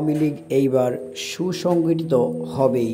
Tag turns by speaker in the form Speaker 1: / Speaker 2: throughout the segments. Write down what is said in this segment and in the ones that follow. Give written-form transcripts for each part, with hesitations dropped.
Speaker 1: আওয়ামী লীগ এইবার সুসংগঠিত হবেই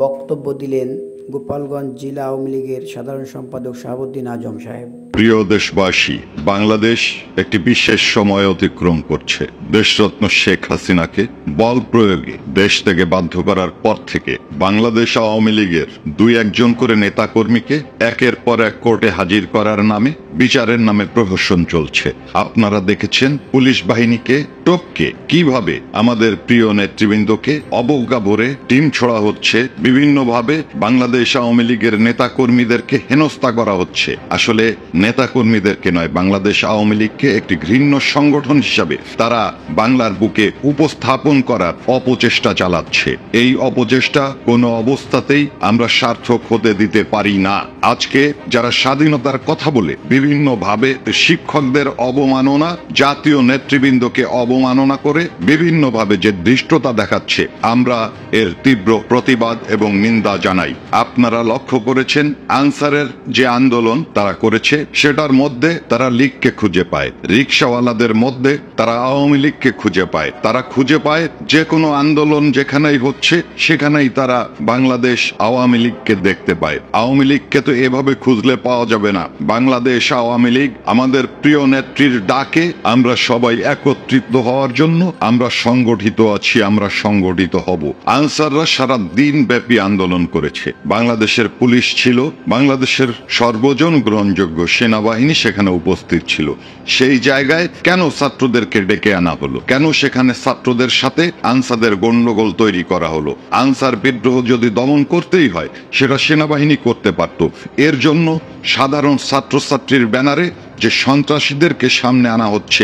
Speaker 1: বক্তব্য দিলেন গোপালগঞ্জ জেলা আওয়ামী লীগের সাধারণ সম্পাদক শাহাবুদ্দিন আজম সাহেব।
Speaker 2: প্রিয় দেশবাসী, বাংলাদেশ একটি বিশেষ সময় অতিক্রম করছে। দেশরত্ন শেখ হাসিনাকে বল প্রয়োগে দেশ থেকে বাধ্য করার পর থেকে বাংলাদেশ আওয়ামী লীগের 2-1 করে নেতাকর্মীকে একের পর এক কোর্টে হাজির করার নামে বিচারের নামে প্রহসন চলছে। আপনারা দেখেছেন পুলিশ বাহিনীকে টপকে কিভাবে আমাদের প্রিয় নেতৃবৃন্দকে অবজ্ঞা ভরে টিম ছড়া হচ্ছে, বিভিন্নভাবে বাংলাদেশ আওয়ামী লীগের নেতাকর্মীদেরকে হেনস্থা করা হচ্ছে। আসলে নেতাকর্মীদেরকে নয়, বাংলাদেশ আওয়ামী লীগকে একটি ঘৃণ্য সংগঠন হিসাবে তারা বাংলার বুকে উপস্থাপন করার অপচেষ্টা চালাচ্ছে। এই অপচেষ্টা কোনো অবস্থাতেই আমরা সার্থক হতে দিতে পারি না। আজকে যারা স্বাধীনতার কথা বলে বিভিন্নভাবে শিক্ষকদের অবমাননা, জাতীয় নেতৃবৃন্দকে অবমাননা করে বিভিন্নভাবে যে ধৃষ্টতা দেখাচ্ছে, আমরা এর তীব্র প্রতিবাদ এবং নিন্দা জানাই। আপনারা লক্ষ্য করেছেন আনসারের যে আন্দোলন তারা করেছে, সেটার মধ্যে তারা লীগকে খুঁজে পায়, রিকশাওয়ালাদের মধ্যে তারা আওয়ামী লীগকে খুঁজে পায়, তারা খুঁজে পায় যে কোনো আন্দোলন যেখানেই হচ্ছে সেখানেই তারা বাংলাদেশ আওয়ামী লীগকে দেখতে পায়। আওয়ামী লীগকে তো এভাবে খুঁজলে পাওয়া যাবে না। বাংলাদেশ আওয়ামী লীগ আমাদের প্রিয় নেত্রীর ডাকে আমরা সবাই একত্রিত হওয়ার জন্য আমরা সংগঠিত আছি, আমরা সংগঠিত হব। আনসাররা সারা দিন ব্যাপী আন্দোলন করেছে। বাংলাদেশের পুলিশ ছিল, বাংলাদেশের সর্বজন গ্রহণযোগ্য সেনাবাহিনী সেখানে উপস্থিত ছিল। সেই জায়গায় কেন ছাত্রদেরকে ডেকে আনা হলো? কেন সেখানে ছাত্রদের সাথে আনসারদের গন্ডগোল তৈরি করা হলো? আনসার বিদ্রোহ যদি দমন করতেই হয় সেটা সেনাবাহিনী করতে পারত। এর জন্য সাধারণ ছাত্রছাত্রীর ব্যানারে যে সন্ত্রাসীদেরকে সামনে আনা হচ্ছে,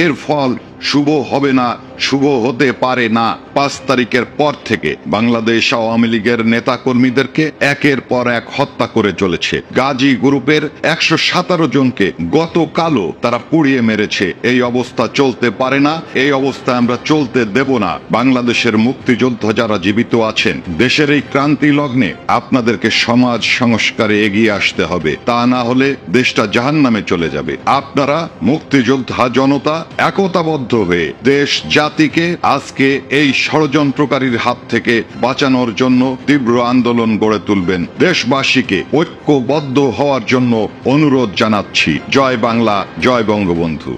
Speaker 2: এর ফল শুভ হবে না, শুভ হতে পারে না। 5 তারিখের পর থেকে বাংলাদেশ আওয়ামী লীগের নেতাকর্মীদেরকে একের পর এক হত্যা করে চলেছে। গাজী গ্রুপের 117 জনকে গতকালও তারা পুড়িয়ে মেরেছে। এই অবস্থা চলতে পারে না, এই অবস্থা আমরা চলতে দেব না। বাংলাদেশের মুক্তিযোদ্ধা যারা জীবিত আছেন, দেশের এই ক্রান্তি লগ্নে আপনাদেরকে সমাজ সংস্কারে এগিয়ে আসতে হবে, তা না হলে দেশটা জাহান্নামে চলে যাবে। আপনারা মুক্তিযোদ্ধা জনতা একতাবদ্ধ হয়ে দেশ জাতিকে আজকে এই ষড়যন্ত্রকারীর হাত থেকে বাঁচানোর জন্য তীব্র আন্দোলন গড়ে তুলবেন। দেশবাসীকে ঐক্যবদ্ধ হওয়ার জন্য অনুরোধ জানাচ্ছি। জয় বাংলা, জয় বঙ্গবন্ধু।